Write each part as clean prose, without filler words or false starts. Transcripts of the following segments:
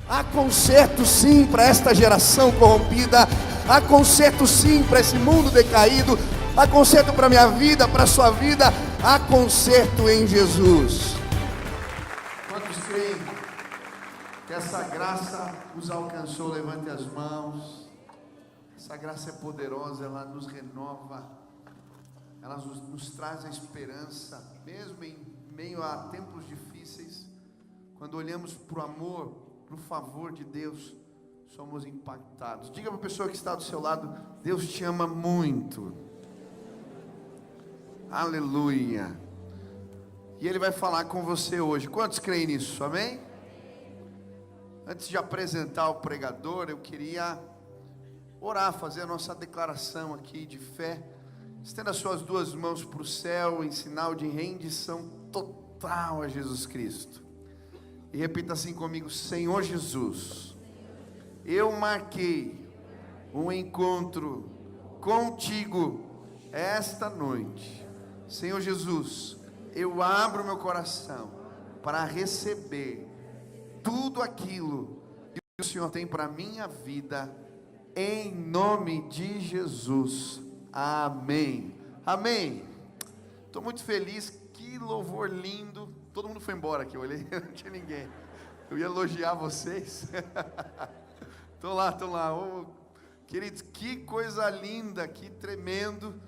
Há conserto sim para esta geração corrompida. Há conserto sim para esse mundo decaído. Há conserto para a minha vida, para a sua vida. Há conserto em Jesus. Quantos creem que essa graça os alcançou? Levante as mãos. Essa graça é poderosa, ela nos renova. Ela nos traz a esperança, mesmo em meio a tempos difíceis. Quando olhamos para o amor, para o favor de Deus, somos impactados. Diga para a pessoa que está do seu lado: Deus te ama muito. Aleluia. E Ele vai falar com você hoje. Quantos creem nisso? Amém? Antes de apresentar o pregador, eu queria orar, fazer a nossa declaração aqui de fé. Estenda as suas duas mãos para o céu em sinal de rendição total a Jesus Cristo. E repita assim comigo: Senhor Jesus, eu marquei um encontro contigo esta noite. Senhor Jesus, eu abro meu coração para receber tudo aquilo que o Senhor tem para a minha vida, em nome de Jesus. Amém. Amém. Estou muito feliz. Que louvor lindo. Todo mundo foi embora aqui, eu olhei, não tinha ninguém. Eu ia elogiar vocês. Estão lá. Oh, queridos, que coisa linda, que tremendo,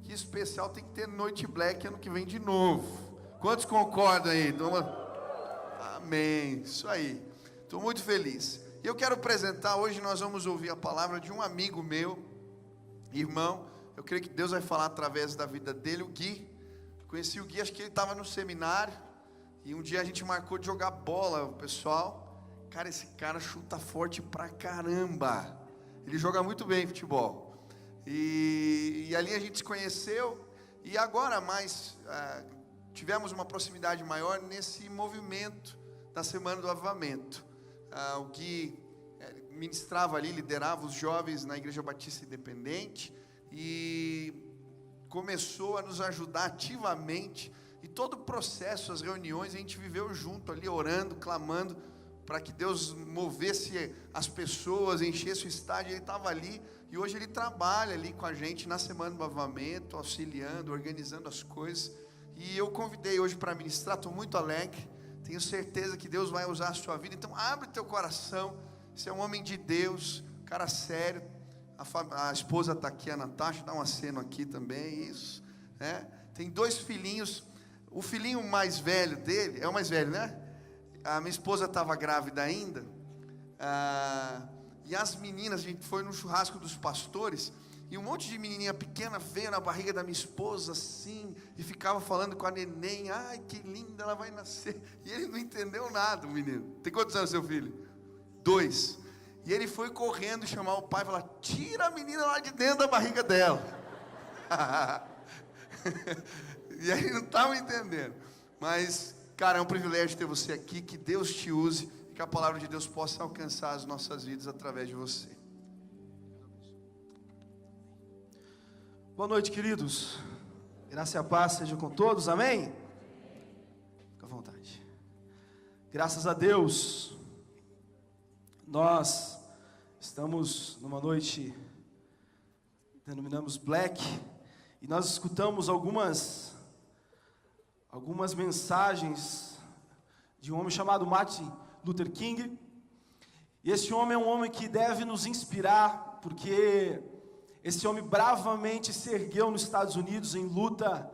que especial. Tem que ter Noite Black ano que vem de novo. Quantos concordam aí? Amém. Isso aí. Estou muito feliz. E eu quero apresentar, hoje nós vamos ouvir a palavra de um amigo meu, irmão. Eu creio que Deus vai falar através da vida dele, o Gui. Conheci o Gui, acho que ele estava no seminário. E um dia a gente marcou de jogar bola, o pessoal. Cara, esse cara chuta forte pra caramba. Ele joga muito bem futebol. E ali a gente se conheceu. E agora tivemos uma proximidade maior nesse movimento da Semana do Avivamento. O Gui ministrava ali, liderava os jovens na Igreja Batista Independente. E começou a nos ajudar ativamente. E todo o processo, as reuniões, a gente viveu junto ali, orando, clamando, para que Deus movesse as pessoas, enchesse o estádio. Ele estava ali, e hoje ele trabalha ali com a gente na Semana do Avivamento, auxiliando, organizando as coisas. E eu convidei hoje para ministrar, estou muito alegre, tenho certeza que Deus vai usar a sua vida. Então abre teu coração. Você é um homem de Deus, cara sério. A esposa está aqui, a Natasha, dá um aceno aqui também, isso, né? Tem dois filhinhos. O filhinho mais velho dele, é o mais velho, né? A minha esposa estava grávida ainda, e as meninas, a gente foi no churrasco dos pastores, e um monte de menininha pequena veio na barriga da minha esposa assim, e ficava falando com a neném: ai, que linda, ela vai nascer. E ele não entendeu nada, o menino. Tem quantos anos seu filho? 2. E ele foi correndo chamar o pai e falar: tira a menina lá de dentro da barriga dela. E aí não estava entendendo. Mas, cara, é um privilégio ter você aqui. Que Deus te use e que a palavra de Deus possa alcançar as nossas vidas através de você. Boa noite, queridos. Graça e a paz seja com todos, amém? Fica à vontade. Graças a Deus, nós estamos numa noite, denominamos Black, e nós escutamos algumas mensagens de um homem chamado Martin Luther King. E esse homem é um homem que deve nos inspirar, porque esse homem bravamente se ergueu nos Estados Unidos em luta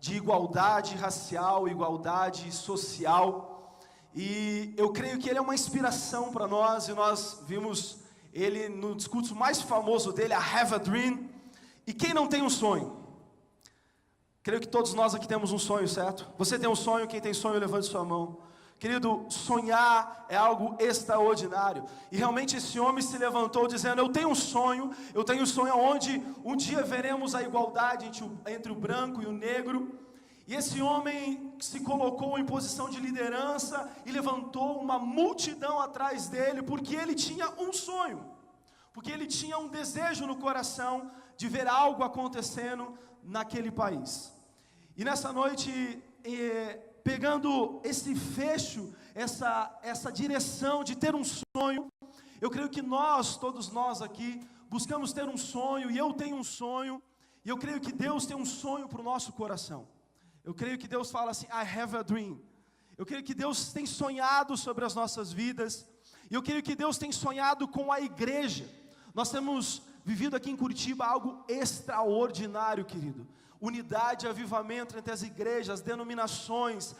de igualdade racial, igualdade social. E eu creio que ele é uma inspiração para nós, e nós vimos ele no discurso mais famoso dele, I Have a Dream. E quem não tem um sonho? Creio que todos nós aqui temos um sonho, certo? Você tem um sonho? Quem tem sonho, levante sua mão. Querido, sonhar é algo extraordinário. E realmente esse homem se levantou dizendo: eu tenho um sonho onde um dia veremos a igualdade entre o branco e o negro. E esse homem se colocou em posição de liderança e levantou uma multidão atrás dele, porque ele tinha um sonho, porque ele tinha um desejo no coração de ver algo acontecendo naquele país. E nessa noite pegando esse fecho, essa direção de ter um sonho, eu creio que todos nós aqui, buscamos ter um sonho, e eu tenho um sonho, e eu creio que Deus tem um sonho para o nosso coração. Eu creio que Deus fala assim, I have a dream. Eu creio que Deus tem sonhado sobre as nossas vidas, e eu creio que Deus tem sonhado com a igreja. Nós temos vivido aqui em Curitiba algo extraordinário, querido. Unidade e avivamento entre as igrejas, as denominações,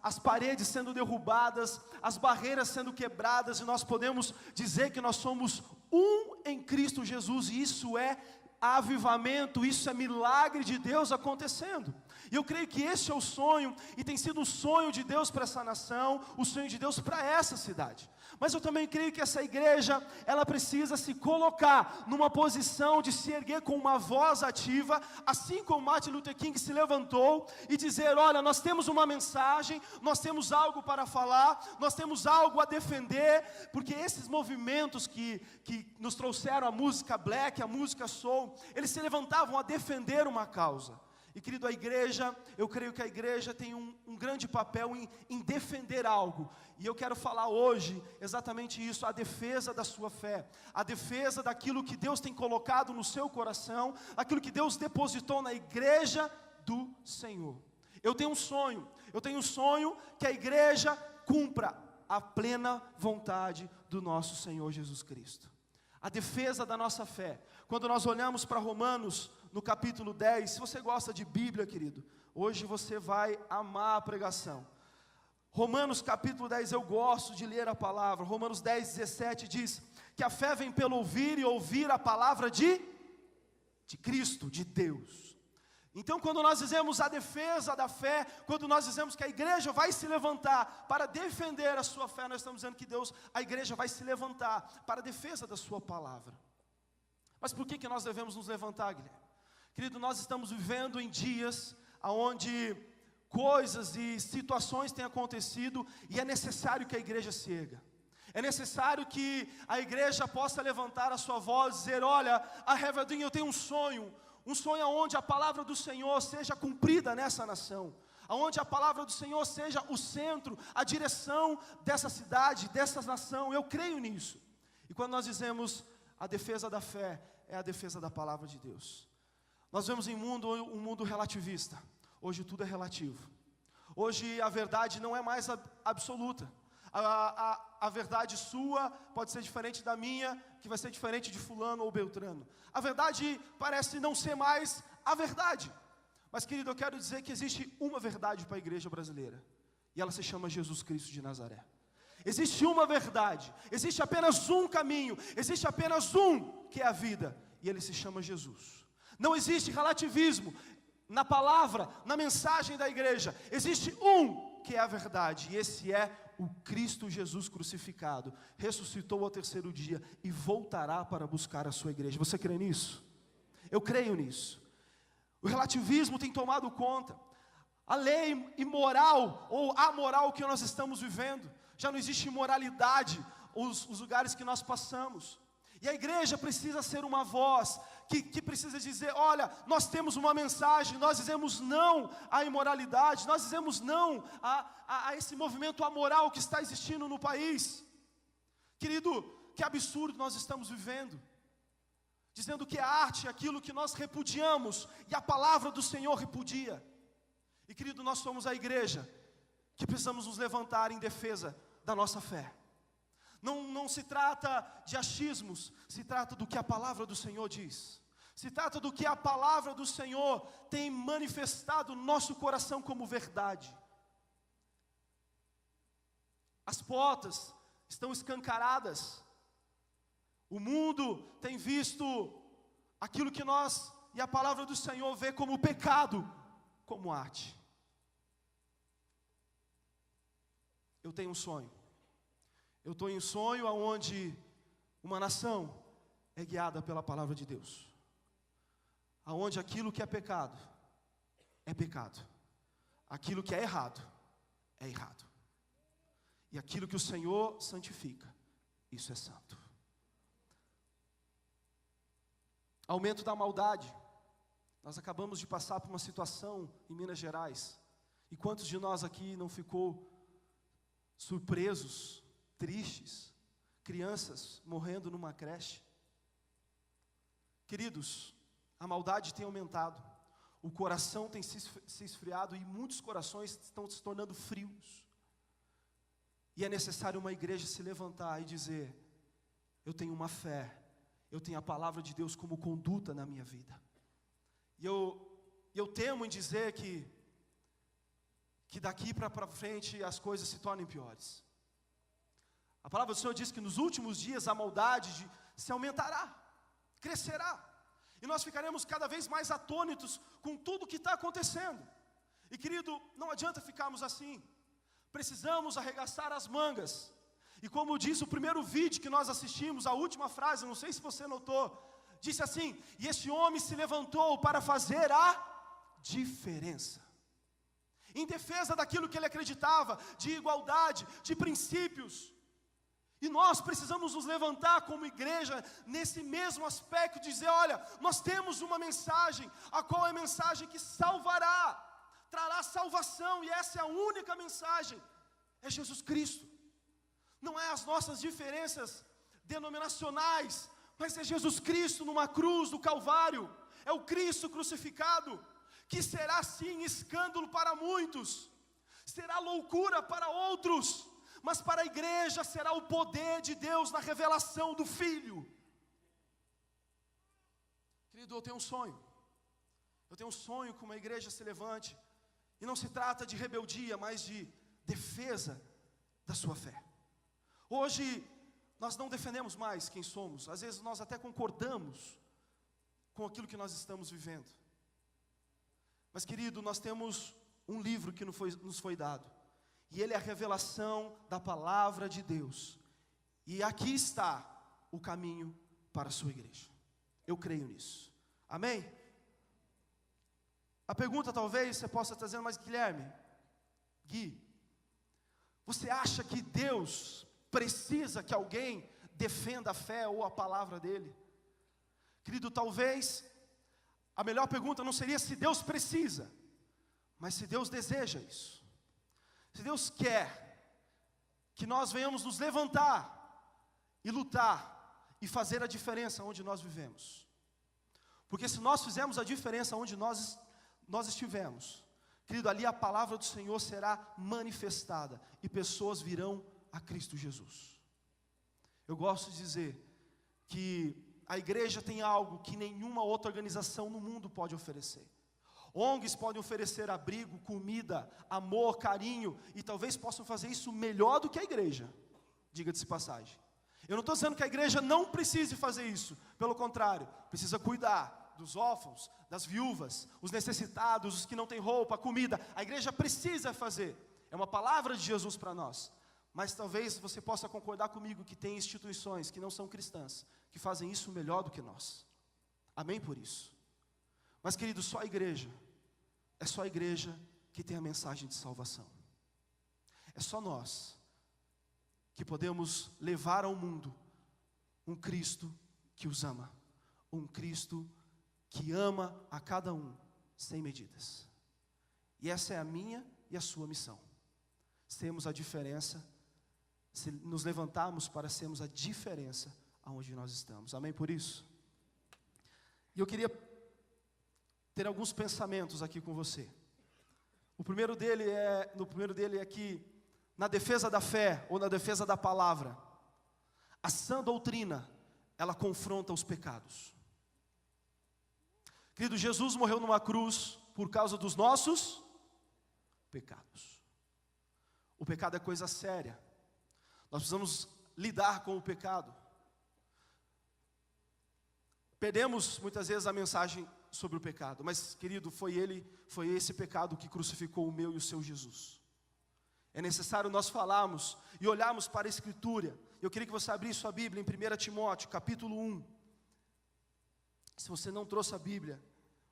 as paredes sendo derrubadas, as barreiras sendo quebradas, e nós podemos dizer que nós somos um em Cristo Jesus, e isso é avivamento, isso é milagre de Deus acontecendo. E eu creio que esse é o sonho, e tem sido o sonho de Deus para essa nação, o sonho de Deus para essa cidade. Mas eu também creio que essa igreja, ela precisa se colocar numa posição de se erguer com uma voz ativa, assim como Martin Luther King se levantou e dizer, olha, nós temos uma mensagem, nós temos algo para falar, nós temos algo a defender, porque esses movimentos que nos trouxeram a música black, a música soul, eles se levantavam a defender uma causa. E querido, a igreja, eu creio que a igreja tem um grande papel em defender algo. E eu quero falar hoje exatamente isso, a defesa da sua fé, a defesa daquilo que Deus tem colocado no seu coração, aquilo que Deus depositou na igreja do Senhor. Eu tenho um sonho que a igreja cumpra a plena vontade do nosso Senhor Jesus Cristo. A defesa da nossa fé. Quando nós olhamos para Romanos, no capítulo 10, se você gosta de Bíblia, querido, hoje você vai amar a pregação. Romanos capítulo 10, eu gosto de ler a palavra. Romanos 10, 17 diz que a fé vem pelo ouvir, e ouvir a palavra de Cristo, de Deus. Então, quando nós dizemos a defesa da fé, quando nós dizemos que a igreja vai se levantar para defender a sua fé, nós estamos dizendo que a igreja vai se levantar para a defesa da sua palavra. Mas por que nós devemos nos levantar, Guilherme? Querido, nós estamos vivendo em dias onde coisas e situações têm acontecido, e é necessário que a igreja se erga. É necessário que a igreja possa levantar a sua voz e dizer, olha, a have a dream, eu tenho um sonho onde a palavra do Senhor seja cumprida nessa nação, onde a palavra do Senhor seja o centro, a direção dessa cidade, dessa nação. Eu creio nisso. E quando nós dizemos a defesa da fé, é a defesa da palavra de Deus. Nós vemos um mundo relativista. Hoje tudo é relativo. Hoje a verdade não é mais absoluta. A verdade sua pode ser diferente da minha, que vai ser diferente de fulano ou beltrano. A verdade parece não ser mais a verdade. Mas, querido, eu quero dizer que existe uma verdade para a igreja brasileira. E ela se chama Jesus Cristo de Nazaré. Existe uma verdade, existe apenas um caminho, existe apenas um que é a vida. E ele se chama Jesus. Não existe relativismo na palavra, na mensagem da igreja. Existe um que é a verdade, e esse é o Cristo Jesus crucificado. Ressuscitou ao terceiro dia e voltará para buscar a sua igreja. Você crê nisso? Eu creio nisso. O relativismo tem tomado conta. A lei imoral ou amoral que nós estamos vivendo, já não existe imoralidade os lugares que nós passamos. E a igreja precisa ser uma voz que precisa dizer, olha, nós temos uma mensagem, nós dizemos não à imoralidade, nós dizemos não a esse movimento amoral que está existindo no país. Querido, que absurdo nós estamos vivendo, dizendo que a arte é aquilo que nós repudiamos, e a palavra do Senhor repudia. E querido, nós somos a igreja que precisamos nos levantar em defesa da nossa fé. Não se trata de achismos, se trata do que a palavra do Senhor diz. Se trata do que a palavra do Senhor tem manifestado no nosso coração como verdade. As portas estão escancaradas. O mundo tem visto aquilo que nós e a palavra do Senhor vê como pecado, como arte. Eu tenho um sonho. Eu estou em um sonho onde uma nação é guiada pela palavra de Deus. Aonde aquilo que é pecado, aquilo que é errado. E aquilo que o Senhor santifica, isso é santo. Aumento da maldade. Nós acabamos de passar por uma situação em Minas Gerais, E quantos de nós aqui não ficou surpresos, tristes, crianças morrendo numa creche? Queridos, a maldade tem aumentado, o coração tem se esfriado e muitos corações estão se tornando frios. E é necessário uma igreja se levantar e dizer: eu tenho uma fé, eu tenho a palavra de Deus como conduta na minha vida. E eu temo em dizer que daqui para frente as coisas se tornem piores. A palavra do Senhor diz que nos últimos dias a maldade se aumentará, crescerá. E nós ficaremos cada vez mais atônitos com tudo que está acontecendo. E querido, não adianta ficarmos assim. Precisamos arregaçar as mangas. E como disse o primeiro vídeo que nós assistimos, a última frase, não sei se você notou, disse assim: e esse homem se levantou para fazer a diferença. Em defesa daquilo que ele acreditava, de igualdade, de princípios. E nós precisamos nos levantar como igreja nesse mesmo aspecto, dizer: olha, nós temos uma mensagem, a qual é a mensagem que salvará, trará salvação, e essa é a única mensagem, é Jesus Cristo. Não é as nossas diferenças denominacionais, mas é Jesus Cristo numa cruz do Calvário, é o Cristo crucificado, que será sim escândalo para muitos, será loucura para outros, mas para a igreja será o poder de Deus na revelação do Filho. Querido, eu tenho um sonho que uma igreja se levante, e não se trata de rebeldia, mas de defesa da sua fé. Hoje, nós não defendemos mais quem somos, às vezes nós até concordamos com aquilo que nós estamos vivendo. Mas querido, nós temos um livro que nos foi dado, e ele é a revelação da palavra de Deus. E aqui está o caminho para a sua igreja. Eu creio nisso. Amém? A pergunta talvez você possa trazer, mas Gui, você acha que Deus precisa que alguém defenda a fé ou a palavra dele? Querido, talvez a melhor pergunta não seria se Deus precisa, mas se Deus deseja isso. Se Deus quer que nós venhamos nos levantar e lutar e fazer a diferença onde nós vivemos. Porque se nós fizermos a diferença onde nós estivermos, querido, ali a palavra do Senhor será manifestada e pessoas virão a Cristo Jesus. Eu gosto de dizer que a igreja tem algo que nenhuma outra organização no mundo pode oferecer. ONGs podem oferecer abrigo, comida, amor, carinho, e talvez possam fazer isso melhor do que a igreja, diga-se passagem. Eu não estou dizendo que a igreja não precise fazer isso, pelo contrário, precisa cuidar dos órfãos, das viúvas, os necessitados, os que não têm roupa, comida. A igreja precisa fazer, é uma palavra de Jesus para nós. Mas talvez você possa concordar comigo que tem instituições que não são cristãs, que fazem isso melhor do que nós. Amém por isso? Mas querido, é só a igreja que tem a mensagem de salvação. É só nós que podemos levar ao mundo um Cristo que os ama, um Cristo que ama a cada um sem medidas. E essa é a minha e a sua missão. Sermos a diferença, se nos levantarmos para sermos a diferença aonde nós estamos. Amém por isso? E eu queria ter alguns pensamentos aqui com você. O primeiro dele é que, na defesa da fé, ou na defesa da palavra, a sã doutrina, ela confronta os pecados. Querido, Jesus morreu numa cruz por causa dos nossos pecados. O pecado é coisa séria. Nós precisamos lidar com o pecado. Perdemos muitas vezes a mensagem sobre o pecado, mas querido, foi esse pecado que crucificou o meu e o seu Jesus. É necessário nós falarmos e olharmos para a Escritura. Eu queria que você abrisse sua Bíblia em 1 Timóteo, capítulo 1. Se você não trouxe a Bíblia,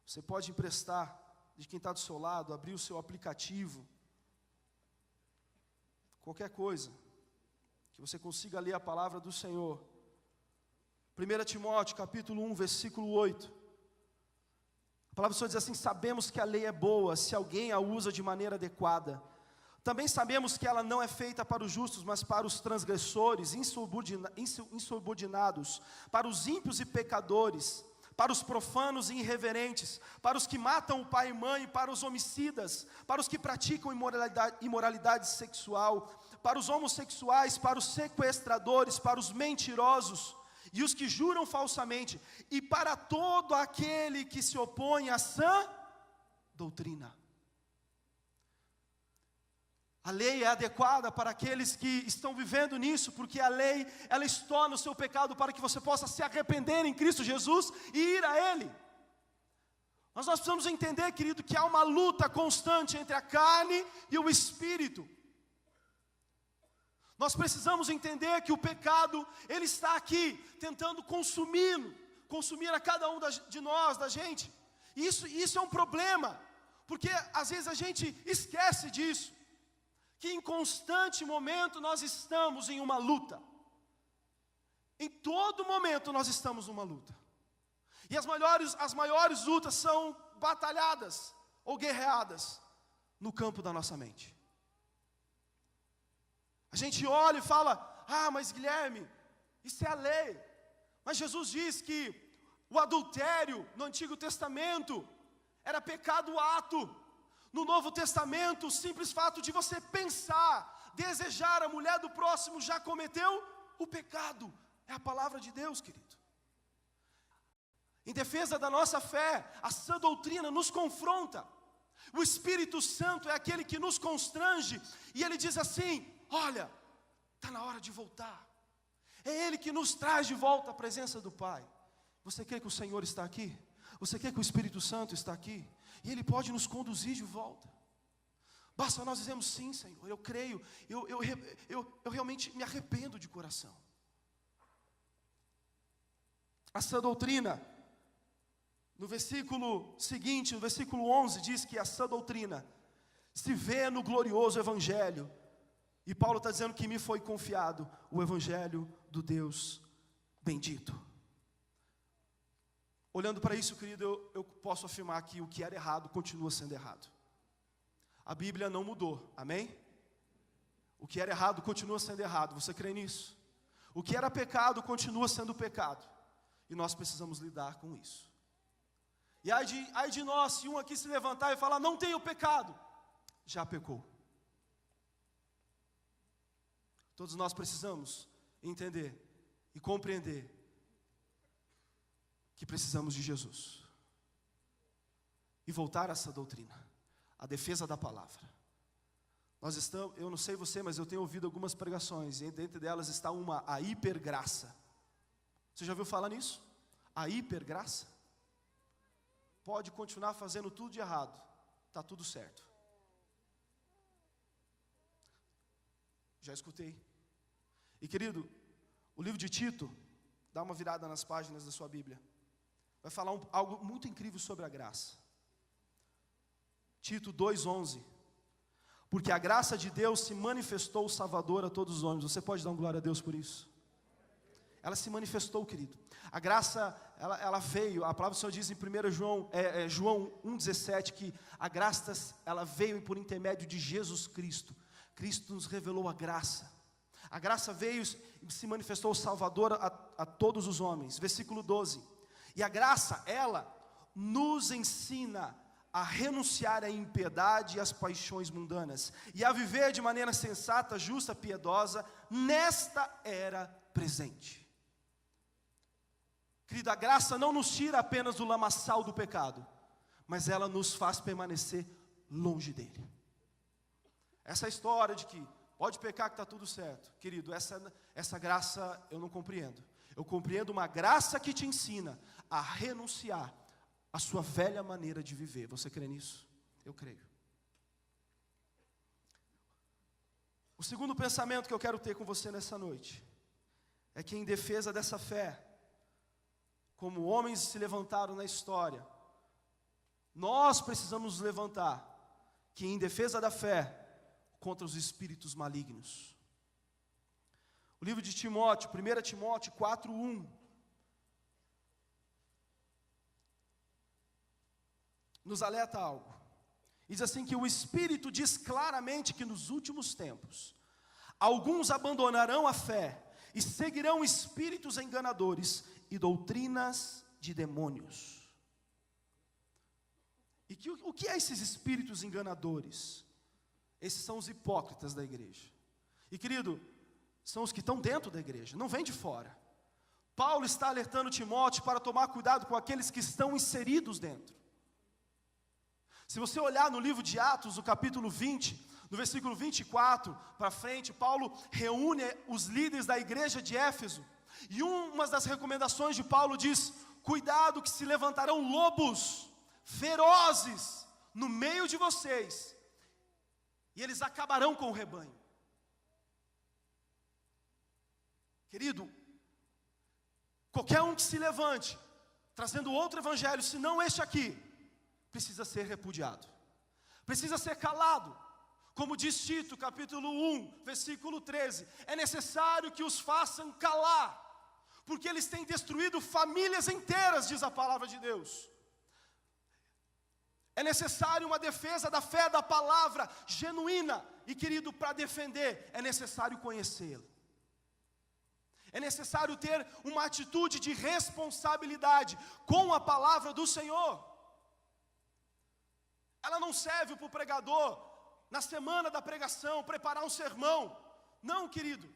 você pode emprestar de quem está do seu lado, abrir o seu aplicativo, qualquer coisa, que você consiga ler a palavra do Senhor. 1 Timóteo, capítulo 1, versículo 8. A palavra do Senhor diz assim: sabemos que a lei é boa se alguém a usa de maneira adequada. Também sabemos que ela não é feita para os justos, mas para os transgressores, insubordinados, para os ímpios e pecadores, para os profanos e irreverentes, para os que matam o pai e mãe, para os homicidas, para os que praticam imoralidade sexual, para os homossexuais, para os sequestradores, para os mentirosos e os que juram falsamente, e para todo aquele que se opõe à sã doutrina. A lei é adequada para aqueles que estão vivendo nisso, porque a lei, ela extorna o seu pecado para que você possa se arrepender em Cristo Jesus e ir a Ele. Mas nós precisamos entender, querido, que há uma luta constante entre a carne e o Espírito. Nós precisamos entender que o pecado, ele está aqui, tentando consumir a cada um de nós, da gente. Isso é um problema, porque às vezes a gente esquece disso. Que em constante momento nós estamos em uma luta. Em todo momento nós estamos numa luta. E as maiores lutas são batalhadas ou guerreadas no campo da nossa mente. A gente olha e fala: ah, mas Guilherme, isso é a lei. Mas Jesus diz que o adultério no Antigo Testamento era pecado ato. No Novo Testamento, o simples fato de você pensar, desejar a mulher do próximo já cometeu o pecado. É a palavra de Deus, querido. Em defesa da nossa fé, a sã doutrina nos confronta. O Espírito Santo é aquele que nos constrange, e ele diz assim: olha, está na hora de voltar. É Ele que nos traz de volta à presença do Pai. Você crê que o Senhor está aqui? Você crê que o Espírito Santo está aqui? E Ele pode nos conduzir de volta. Basta nós dizermos: sim, Senhor, eu creio, eu realmente me arrependo de coração. A sã doutrina, no versículo seguinte, no versículo 11, diz que a sã doutrina se vê no glorioso Evangelho. E Paulo está dizendo que me foi confiado o Evangelho do Deus bendito. Olhando para isso, querido, eu posso afirmar que o que era errado continua sendo errado. A Bíblia não mudou, amém? O que era errado continua sendo errado, você crê nisso? O que era pecado continua sendo pecado, e nós precisamos lidar com isso. E ai de nós, se um aqui se levantar e falar: não tenho pecado, já pecou. Todos nós precisamos entender e compreender que precisamos de Jesus e voltar a essa doutrina, a defesa da palavra. Eu não sei você, mas eu tenho ouvido algumas pregações, e dentre delas está a hipergraça. Você já ouviu falar nisso? A hipergraça? Pode continuar fazendo tudo de errado, está tudo certo. Já escutei. E querido, o livro de Tito, dá uma virada nas páginas da sua Bíblia, vai falar algo muito incrível sobre a graça. Tito 2:11. Porque a graça de Deus se manifestou salvadora a todos os homens. Você pode dar uma glória a Deus por isso? Ela se manifestou, querido. A graça, ela veio. A palavra do Senhor diz em 1 João 1,17 que a graça, ela veio por intermédio de Jesus Cristo. Cristo nos revelou a graça. A graça veio e se manifestou salvadora a todos os homens. Versículo 12. E a graça, ela nos ensina a renunciar à impiedade e às paixões mundanas, e a viver de maneira sensata, justa, piedosa, nesta era presente. Querido, a graça não nos tira apenas do lamaçal do pecado, mas ela nos faz permanecer longe dele. Essa história de que pode pecar que está tudo certo, querido, essa graça eu não compreendo. Eu compreendo uma graça que te ensina a renunciar à sua velha maneira de viver. Você crê nisso? Eu creio. O segundo pensamento que eu quero ter com você nessa noite é que, em defesa dessa fé, como homens se levantaram na história, nós precisamos nos levantar, que em defesa da fé, contra os espíritos malignos. O livro de Timóteo, 1 Timóteo 4:1. nos alerta algo. Diz assim que o Espírito diz claramente que nos últimos tempos, alguns abandonarão a fé e seguirão espíritos enganadores e doutrinas de demônios. E o que é esses espíritos enganadores? Esses são os hipócritas da igreja. E querido, são os que estão dentro da igreja, não vem de fora. Paulo está alertando Timóteo para tomar cuidado com aqueles que estão inseridos dentro. Se você olhar no livro de Atos, no capítulo 20, no versículo 24 para frente, Paulo reúne os líderes da igreja de Éfeso. E uma das recomendações de Paulo diz: cuidado que se levantarão lobos ferozes no meio de vocês, e eles acabarão com o rebanho. Querido, qualquer um que se levante, trazendo outro evangelho, senão este aqui, precisa ser repudiado, precisa ser calado. Como diz Tito, capítulo 1, versículo 13, é necessário que os façam calar, porque eles têm destruído famílias inteiras, diz a palavra de Deus. É necessário uma defesa da fé, da palavra genuína, e querido, para defender, é necessário conhecê-lo. É necessário ter uma atitude de responsabilidade com a palavra do Senhor. Ela não serve para o pregador, na semana da pregação, preparar um sermão. Não, querido.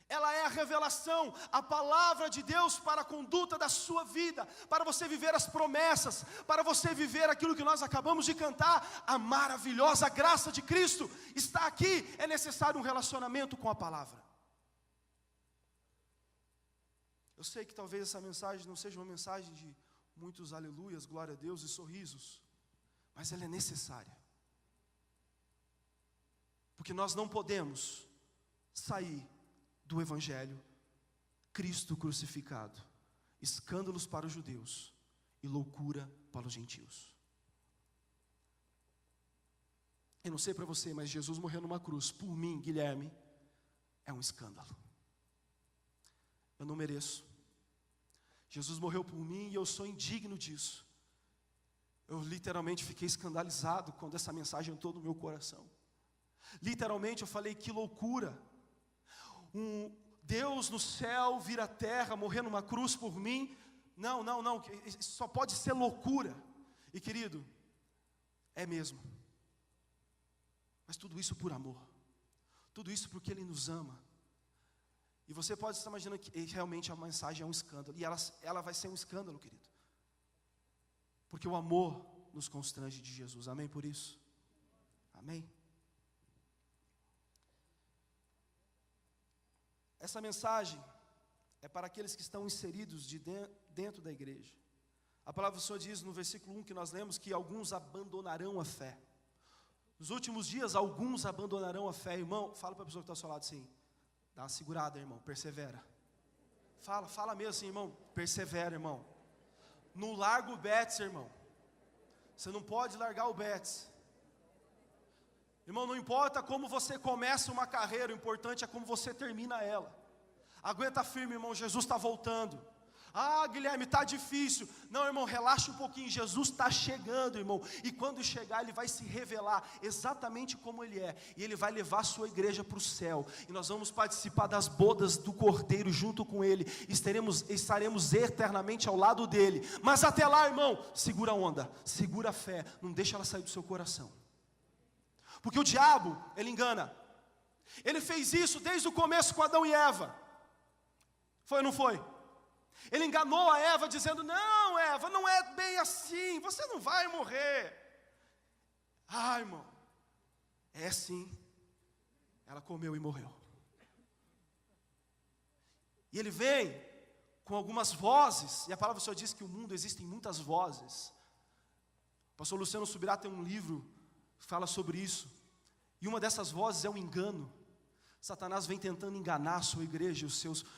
Ela é a revelação, a palavra de Deus para a conduta da sua vida, para você viver as promessas, para você viver aquilo que nós acabamos de cantar, a maravilhosa graça de Cristo está aqui. É necessário um relacionamento com a palavra. Eu sei que talvez essa mensagem não seja uma mensagem de muitos aleluias, glória a Deus e sorrisos, mas ela é necessária. Porque nós não podemos sair do Evangelho, Cristo crucificado, escândalos para os judeus e loucura para os gentios. Eu não sei para você, mas Jesus morreu numa cruz, por mim, Guilherme, é um escândalo. Eu não mereço. Jesus morreu por mim e eu sou indigno disso. Eu literalmente fiquei escandalizado quando essa mensagem entrou no meu coração. Literalmente eu falei, que loucura. Um Deus no céu vir à terra, morrer numa cruz por mim. Não, só pode ser loucura. E querido, é mesmo. Mas tudo isso por amor. Tudo isso porque Ele nos ama. E você pode estar imaginando que realmente a mensagem é um escândalo. E ela vai ser um escândalo, querido. Porque o amor nos constrange de Jesus. Amém por isso? Amém? Essa mensagem é para aqueles que estão inseridos dentro da igreja. A palavra do Senhor diz no versículo 1 que nós lemos que alguns abandonarão a fé. Nos últimos dias, alguns abandonarão a fé. Irmão, fala para a pessoa que está ao seu lado assim. Dá uma segurada, irmão, persevera. Fala mesmo assim, irmão, persevera, irmão. Não larga o Betis, irmão. Você não pode largar o Betis. Irmão, não importa como você começa uma carreira, o importante é como você termina ela. Aguenta firme, irmão, Jesus está voltando. Ah, Guilherme, está difícil. Não, irmão, relaxa um pouquinho, Jesus está chegando, irmão. E quando chegar, Ele vai se revelar exatamente como Ele é. E Ele vai levar a sua igreja para o céu. E nós vamos participar das bodas do Cordeiro junto com Ele. Estaremos eternamente ao lado dEle. Mas até lá, irmão, segura a onda, segura a fé. Não deixa ela sair do seu coração. Porque o diabo, ele engana. Ele fez isso desde o começo com Adão e Eva. Foi ou não foi? Ele enganou a Eva dizendo, não, Eva, não é bem assim, você não vai morrer. Ah, irmão, é assim. Ela comeu e morreu. E ele vem com algumas vozes, e a palavra do Senhor diz que no mundo existem muitas vozes. O pastor Luciano Subirá tem um livro que fala sobre isso. E uma dessas vozes é o engano. Satanás vem tentando enganar a sua igreja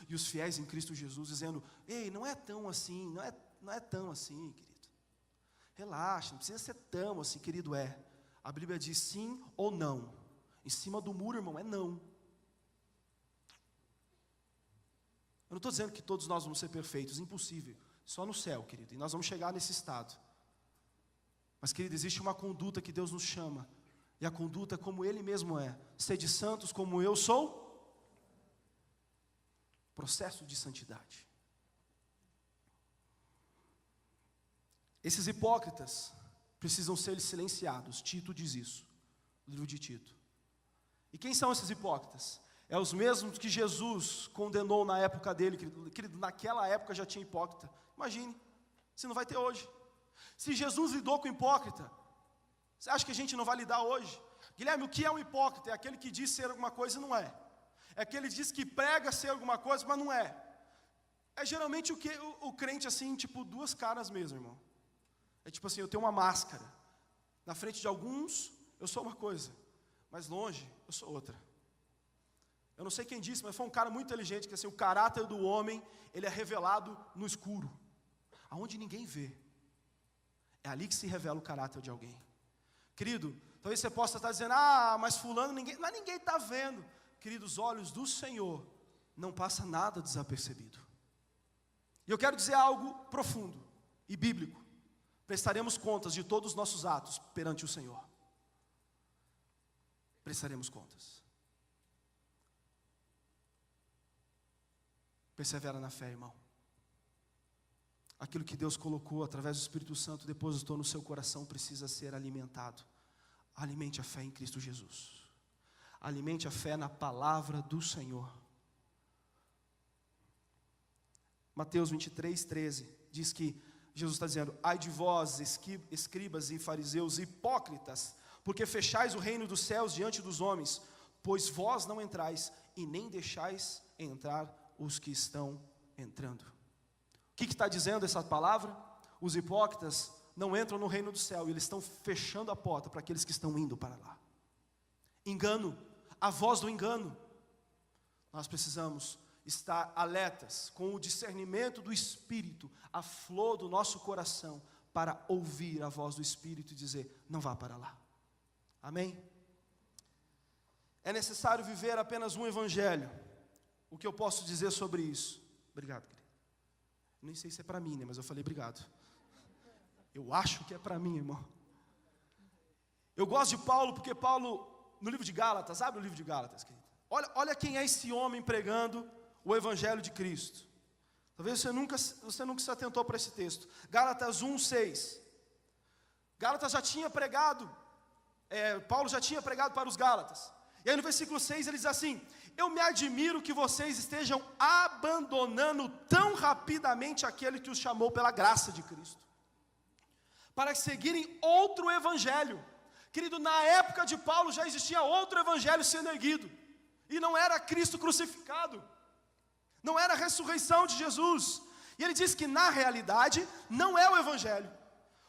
e os fiéis em Cristo Jesus, dizendo, ei, não é tão assim, não é tão assim, querido. Relaxa, não precisa ser tão assim, querido, é. A Bíblia diz sim ou não. Em cima do muro, irmão, é não. Eu não estou dizendo que todos nós vamos ser perfeitos, impossível. Só no céu, querido, e nós vamos chegar nesse estado. Mas, querido, existe uma conduta que Deus nos chama, e a conduta é como Ele mesmo é: sede santos como eu sou. Processo de santidade. Esses hipócritas precisam ser silenciados. Tito diz isso, no livro de Tito. E quem são esses hipócritas? É os mesmos que Jesus condenou na época dele. Querido, naquela época já tinha hipócrita. Imagine, se não vai ter hoje. Se Jesus lidou com hipócrita, você acha que a gente não vai lidar hoje? Guilherme, o que é um hipócrita? É aquele que diz ser alguma coisa e não é. É aquele que diz que prega ser alguma coisa, mas não é. É geralmente o crente assim, tipo, duas caras mesmo, irmão. É tipo assim, eu tenho uma máscara. Na frente de alguns, eu sou uma coisa, mas longe, eu sou outra. Eu não sei quem disse, mas foi um cara muito inteligente, que assim, o caráter do homem, ele é revelado no escuro, aonde ninguém vê. É ali que se revela o caráter de alguém. Querido, talvez você possa estar dizendo, mas fulano, mas ninguém está vendo. Querido, os olhos do Senhor não passa nada desapercebido. E eu quero dizer algo profundo e bíblico. Prestaremos contas de todos os nossos atos perante o Senhor. Prestaremos contas. Persevera na fé, irmão. Aquilo que Deus colocou através do Espírito Santo, depositou no seu coração, precisa ser alimentado. Alimente a fé em Cristo Jesus. Alimente a fé na palavra do Senhor. Mateus 23, 13 diz que Jesus está dizendo: ai de vós, escribas e fariseus hipócritas, porque fechais o reino dos céus diante dos homens, pois vós não entrais e nem deixais entrar os que estão entrando. O que está dizendo essa palavra? Os hipócritas não entram no reino do céu, e eles estão fechando a porta para aqueles que estão indo para lá. Engano, a voz do engano. Nós precisamos estar alertas, com o discernimento do Espírito, a flor do nosso coração, para ouvir a voz do Espírito e dizer: não vá para lá. Amém? É necessário viver apenas um evangelho. O que eu posso dizer sobre isso? Obrigado, querido. Nem sei se é para mim, né? Mas eu falei obrigado. Eu acho que é para mim, irmão. Eu gosto de Paulo, porque Paulo, no livro de Gálatas, abre o livro de Gálatas, querido. Olha quem é esse homem pregando o evangelho de Cristo. Talvez você nunca se atentou para esse texto. Gálatas 1:6. Gálatas já tinha pregado, Paulo já tinha pregado para os Gálatas. E aí no versículo 6 ele diz assim: eu me admiro que vocês estejam abandonando tão rapidamente aquele que os chamou pela graça de Cristo, para seguirem outro evangelho. Querido, na época de Paulo já existia outro evangelho sendo erguido, e não era Cristo crucificado, não era a ressurreição de Jesus. E ele diz que na realidade não é o evangelho.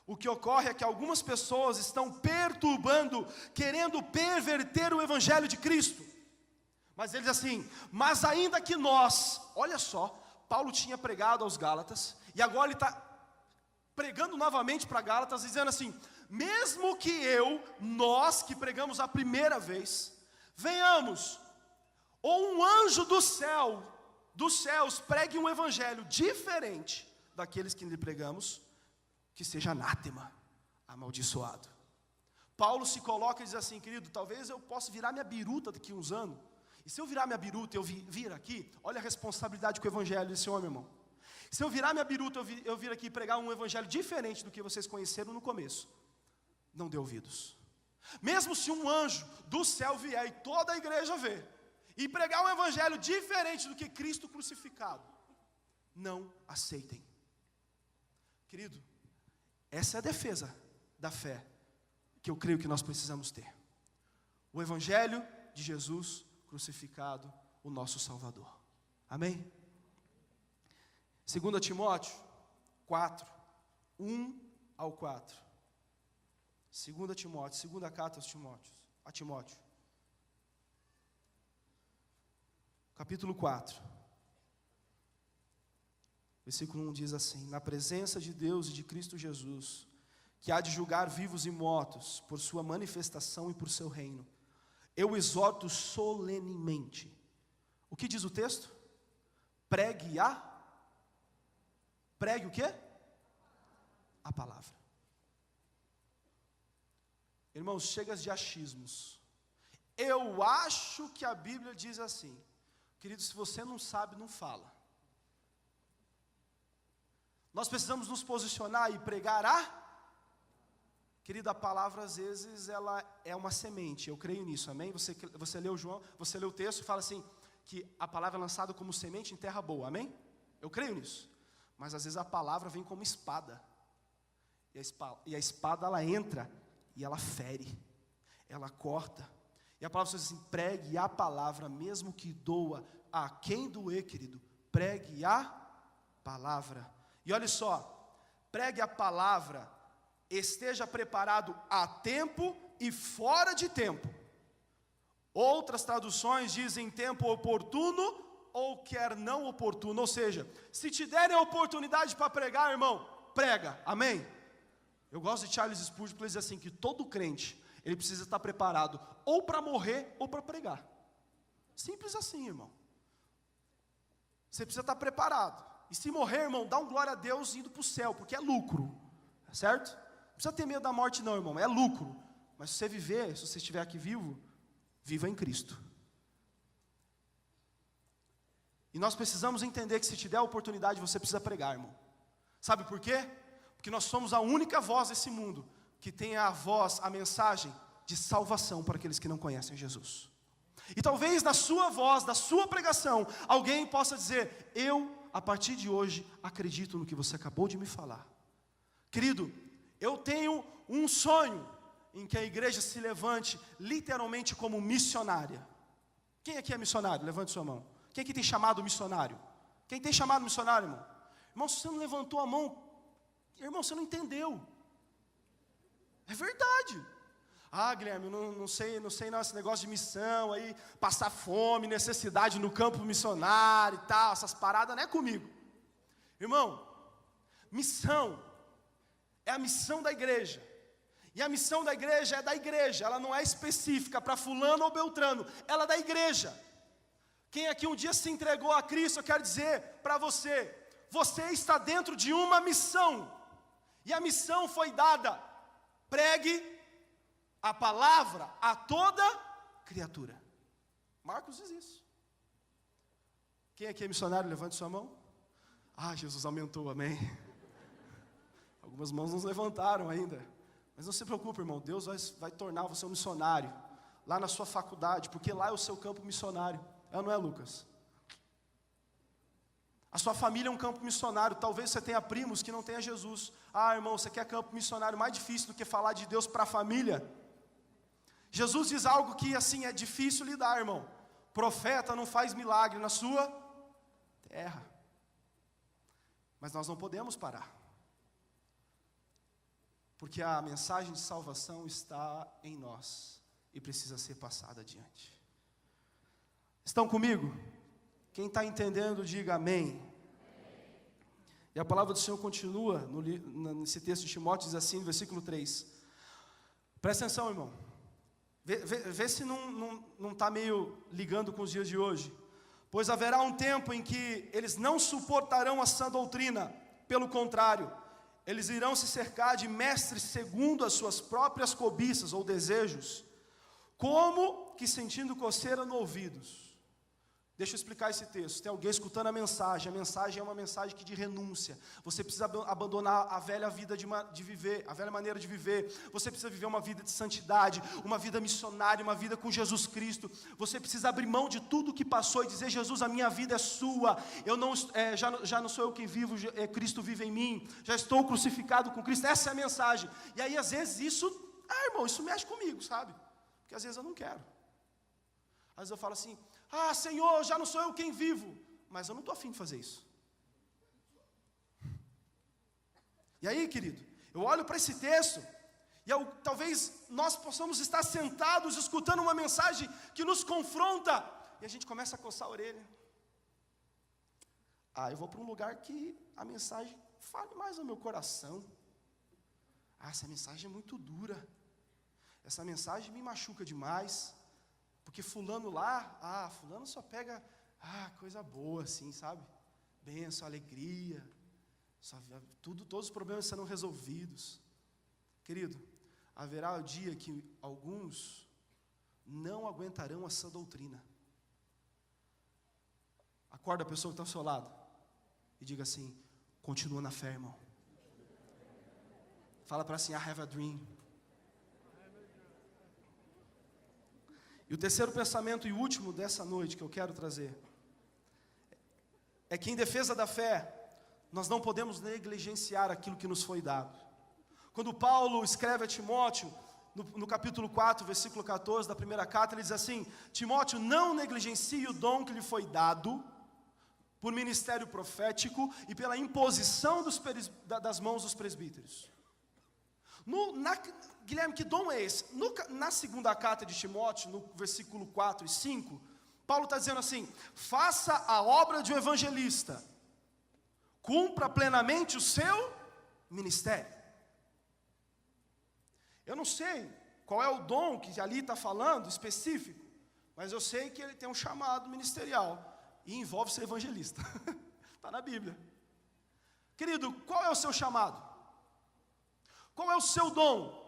O que ocorre é que algumas pessoas estão perturbando, querendo perverter o evangelho de Cristo. Mas ele diz assim: mas ainda que nós, olha só, Paulo tinha pregado aos Gálatas, e agora ele está pregando novamente para Gálatas, dizendo assim: mesmo que nós que pregamos a primeira vez, venhamos, ou um anjo do céu, dos céus, pregue um evangelho diferente daqueles que lhe pregamos, que seja anátema, amaldiçoado. Paulo se coloca e diz assim: querido, talvez eu possa virar minha biruta daqui a uns anos, e se eu virar minha biruta e eu vir aqui, olha a responsabilidade com o evangelho desse homem, irmão. Se eu virar minha biruta, eu vir aqui pregar um evangelho diferente do que vocês conheceram no começo, não dê ouvidos. Mesmo se um anjo do céu vier e toda a igreja ver, e pregar um evangelho diferente do que Cristo crucificado, não aceitem. Querido, essa é a defesa da fé que eu creio que nós precisamos ter. O evangelho de Jesus crucificado, o nosso Salvador. Amém? 2 Timóteo 4, 1 ao 4. 2 Timóteo, segunda carta a Timóteo. Capítulo 4. Versículo 1 diz assim: na presença de Deus e de Cristo Jesus, que há de julgar vivos e mortos, por sua manifestação e por seu reino, eu exorto solenemente. O que diz o texto? Pregue o quê? A palavra. Irmãos, chega de achismos. Eu acho que a Bíblia diz assim. Querido, se você não sabe, não fala. Nós precisamos nos posicionar e pregar Querido, a palavra às vezes ela é uma semente, eu creio nisso, amém? Você leu João, você lê o texto e fala assim, que a palavra é lançada como semente em terra boa, amém? Eu creio nisso, mas às vezes a palavra vem como espada, e a espada ela entra e ela fere, ela corta, e a palavra diz assim, pregue a palavra, mesmo que doa a quem doer, querido, pregue a palavra, e olha só, pregue a palavra, esteja preparado a tempo e fora de tempo. Outras traduções dizem tempo oportuno ou quer não oportuno. Ou seja, se te derem a oportunidade para pregar, irmão, prega, amém? Eu gosto de Charles Spurgeon, porque ele diz assim, que todo crente, ele precisa estar preparado ou para morrer ou para pregar. Simples assim, irmão. Você precisa estar preparado. E se morrer, irmão, dá um glória a Deus indo para o céu, porque é lucro, certo? Não precisa ter medo da morte não, irmão, é lucro. Mas se você viver, se você estiver aqui vivo, viva em Cristo. E nós precisamos entender que se te der a oportunidade, você precisa pregar, irmão. Sabe por quê? Porque nós somos a única voz desse mundo que tem a voz, a mensagem de salvação para aqueles que não conhecem Jesus. E talvez na sua voz, da sua pregação, alguém possa dizer, eu, a partir de hoje, acredito no que você acabou de me falar. Querido, eu tenho um sonho em que a igreja se levante literalmente como missionária. Quem aqui é missionário? Levante sua mão. Quem aqui tem chamado missionário? Quem tem chamado missionário, irmão? Irmão, se você não levantou a mão, irmão, você não entendeu. É verdade. Ah, Guilherme, não sei não, esse negócio de missão aí, passar fome, necessidade no campo missionário e tal, essas paradas não é comigo. Irmão, missão é a missão da igreja. E a missão da igreja é da igreja, ela não é específica para fulano ou beltrano, ela é da igreja. Quem aqui um dia se entregou a Cristo, eu quero dizer para você, você está dentro de uma missão. E a missão foi dada, pregue a palavra a toda criatura. Marcos diz isso. Quem aqui é missionário, levante sua mão. Ah, Jesus aumentou, amém. Algumas mãos não levantaram ainda. Mas não se preocupe, irmão, Deus vai tornar você um missionário, lá na sua faculdade, porque lá é o seu campo missionário, é ou não é, Lucas? A sua família é um campo missionário, talvez você tenha primos que não tenha Jesus. Ah, irmão, você quer campo missionário mais difícil do que falar de Deus para a família? Jesus diz algo que assim é difícil lidar, irmão. Profeta não faz milagre na sua terra. Mas nós não podemos parar. Porque a mensagem de salvação está em nós e precisa ser passada adiante. Estão comigo? Quem está entendendo, diga amém. E a palavra do Senhor continua, nesse texto de Timóteo, diz assim, no versículo 3. Presta atenção, irmão. Vê se não está meio ligando com os dias de hoje. Pois haverá um tempo em que eles não suportarão a sã doutrina. Pelo contrário, eles irão se cercar de mestres segundo as suas próprias cobiças ou desejos, como que sentindo coceira no ouvidos. Deixa eu explicar esse texto. Tem alguém escutando a mensagem é uma mensagem de renúncia. Você precisa abandonar a velha vida de viver, a velha maneira de viver. Você precisa viver uma vida de santidade, uma vida missionária, uma vida com Jesus Cristo. Você precisa abrir mão de tudo que passou e dizer, Jesus, a minha vida é sua. Eu não, já não sou eu quem vivo, Cristo vive em mim. Já estou crucificado com Cristo. Essa é a mensagem. E aí, às vezes, irmão, isso mexe comigo, sabe? Porque às vezes eu não quero. Às vezes eu falo assim, ah, Senhor, já não sou eu quem vivo. Mas eu não estou afim de fazer isso. E aí, querido, eu olho para esse texto, e talvez nós possamos estar sentados, escutando uma mensagem que nos confronta, e a gente começa a coçar a orelha. Ah, eu vou para um lugar que a mensagem fale mais ao meu coração. Ah, essa mensagem é muito dura. Essa mensagem me machuca demais. Porque fulano lá, fulano só pega, coisa boa assim, sabe? Bênção, alegria, todos os problemas serão resolvidos. Querido, haverá o dia que alguns não aguentarão essa doutrina. Acorda a pessoa que está ao seu lado e diga assim: continua na fé, irmão. Fala para assim: I have a dream. E o terceiro pensamento e último dessa noite que eu quero trazer é que, em defesa da fé, nós não podemos negligenciar aquilo que nos foi dado. Quando Paulo escreve a Timóteo, no capítulo 4, versículo 14 da primeira carta, ele diz assim: Timóteo, não negligencie o dom que lhe foi dado por ministério profético e pela imposição das mãos dos presbíteros. Guilherme, que dom é esse? Na segunda carta de Timóteo, no versículo 4 e 5, Paulo está dizendo assim: faça a obra de um evangelista, cumpra plenamente o seu ministério. Eu não sei qual é o dom que ali está falando, específico, mas eu sei que ele tem um chamado ministerial, e envolve ser evangelista. Está na Bíblia. Querido, qual é o seu chamado? Qual é o seu dom?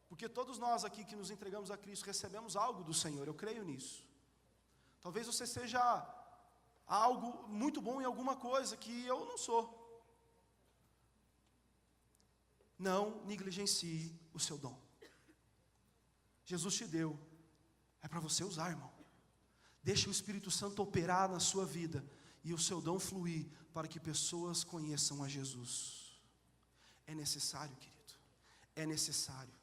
Porque todos nós aqui que nos entregamos a Cristo recebemos algo do Senhor, eu creio nisso. Talvez você seja algo muito bom em alguma coisa que eu não sou. Não negligencie o seu dom. Jesus te deu, é para você usar, irmão. Deixe o Espírito Santo operar na sua vida e o seu dom fluir para que pessoas conheçam a Jesus. É necessário, querido, é necessário.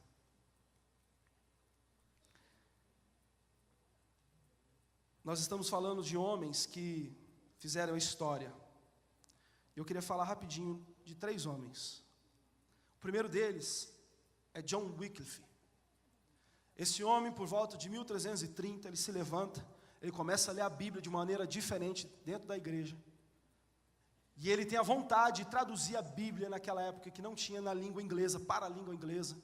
Nós estamos falando de homens que fizeram história. Eu queria falar rapidinho de 3 homens. O primeiro deles é John Wycliffe. Esse homem, por volta de 1330, ele se levanta, ele começa a ler a Bíblia de maneira diferente dentro da igreja. E ele tem a vontade de traduzir a Bíblia naquela época que não tinha na língua inglesa, para a língua inglesa.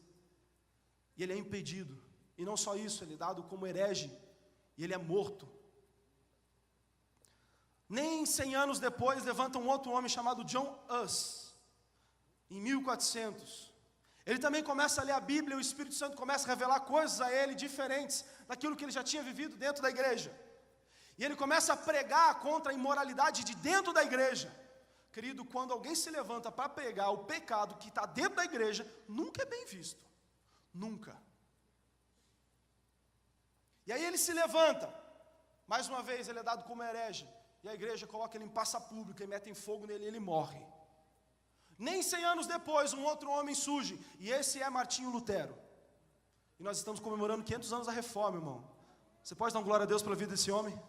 E ele é impedido. E não só isso, ele é dado como herege, e ele é morto. Nem 100 anos depois, levanta um outro homem chamado John Huss, em 1400. Ele também começa a ler a Bíblia e o Espírito Santo começa a revelar coisas a ele diferentes daquilo que ele já tinha vivido dentro da igreja. E ele começa a pregar contra a imoralidade de dentro da igreja. Querido, quando alguém se levanta para pregar o pecado que está dentro da igreja, nunca é bem visto. Nunca. E aí ele se levanta. Mais uma vez ele é dado como herege. E a igreja coloca ele em praça pública e metem fogo nele e ele morre. Nem 100 anos depois, um outro homem surge, e esse é Martinho Lutero. E nós estamos comemorando 500 anos da Reforma, irmão. Você pode dar um glória a Deus pela vida desse homem?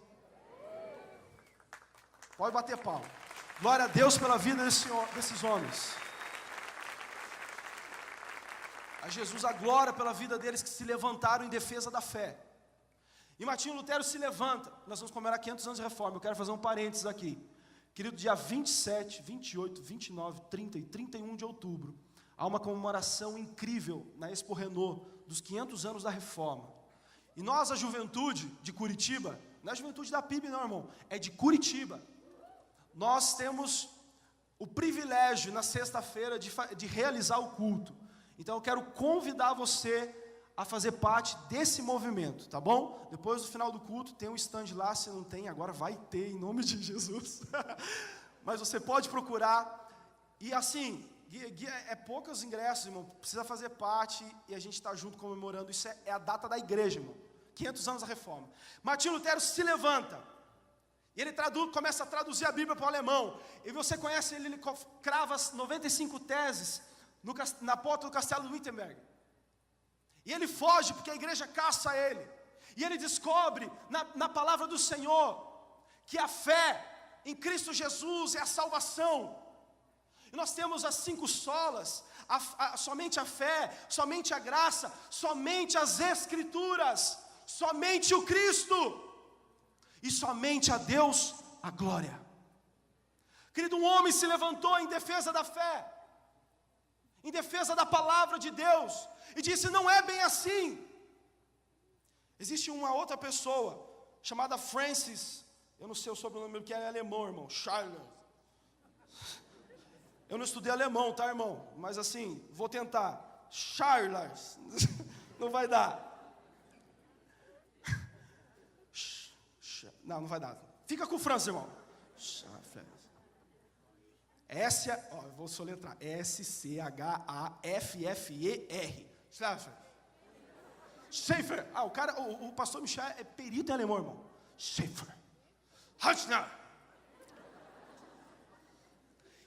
Pode bater palma. Glória a Deus pela vida desses homens. A Jesus a glória pela vida deles que se levantaram em defesa da fé. E Martinho Lutero se levanta. Nós vamos comemorar 500 anos de Reforma. Eu quero fazer um parênteses aqui. Querido, dia 27, 28, 29, 30 e 31 de outubro, há uma comemoração incrível na Expo Renault dos 500 anos da Reforma. E nós, a juventude de Curitiba, não é a juventude da PIB não, irmão, é de Curitiba. Nós temos o privilégio, na sexta-feira, de realizar o culto. Então eu quero convidar você a fazer parte desse movimento, tá bom? Depois do final do culto tem um stand lá, se não tem, agora vai ter, em nome de Jesus. Mas você pode procurar, e assim, é poucos ingressos, irmão, precisa fazer parte, e a gente está junto comemorando, isso é a data da igreja, irmão, 500 anos da Reforma. Martinho Lutero se levanta, e ele começa a traduzir a Bíblia para o alemão, e você conhece ele crava as 95 teses na porta do castelo de Wittenberg. E ele foge porque a igreja caça ele. E ele descobre na palavra do Senhor que a fé em Cristo Jesus é a salvação. E nós temos as 5 solas, somente a fé, somente a graça, somente as Escrituras, somente o Cristo e somente a Deus a glória. Querido, um homem se levantou em defesa da fé, em defesa da palavra de Deus, e disse: não é bem assim. Existe uma outra pessoa, chamada Francis, eu não sei o sobrenome, porque é alemão, irmão, Charles. Eu não estudei alemão, tá, irmão? Mas assim, vou tentar. Charles. Não vai dar. Não vai dar. Fica com o França, irmão. Eu vou soletrar. S-C-H-A-F-F-E-R. Schaeffer. O pastor Michel é perito em alemão, irmão. Schaeffer.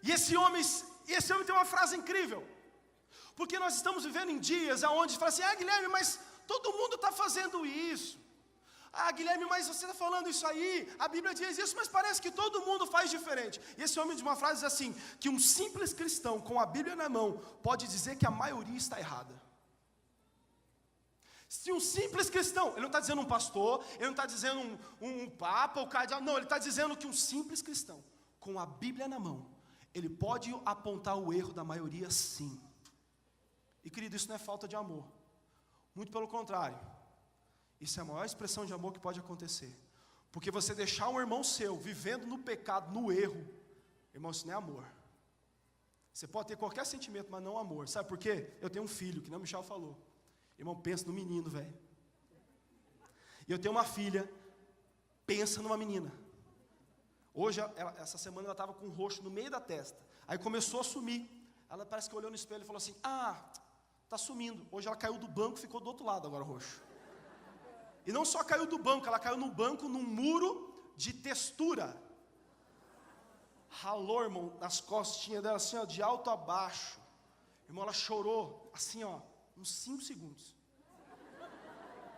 E esse homem tem uma frase incrível. Porque nós estamos vivendo em dias onde fala assim: Guilherme, mas todo mundo está fazendo isso. Guilherme, mas você está falando isso aí, a Bíblia diz isso, mas parece que todo mundo faz diferente. E esse homem de uma frase diz assim, que um simples cristão com a Bíblia na mão pode dizer que a maioria está errada. Se um simples cristão, ele não está dizendo um pastor, ele não está dizendo um papa, ou cardeal, não, ele está dizendo que um simples cristão, com a Bíblia na mão, ele pode apontar o erro da maioria, sim. E querido, isso não é falta de amor, muito pelo contrário. Isso é a maior expressão de amor que pode acontecer. Porque você deixar um irmão seu vivendo no pecado, no erro, irmão, isso não é amor. Você pode ter qualquer sentimento, mas não amor. Sabe por quê? Eu tenho um filho, que nem o Michel falou. Irmão, pensa no menino, velho. E eu tenho uma filha, pensa numa menina. Hoje, essa semana, ela estava com um roxo no meio da testa. Aí começou a sumir. Ela parece que olhou no espelho e falou assim: tá sumindo. Hoje ela caiu do banco, ficou do outro lado agora roxo. E não só caiu do banco, ela caiu no banco, num muro de textura. Ralou, irmão, nas costinhas dela, assim, de alto a baixo. Irmão, ela chorou, assim, uns 5 segundos.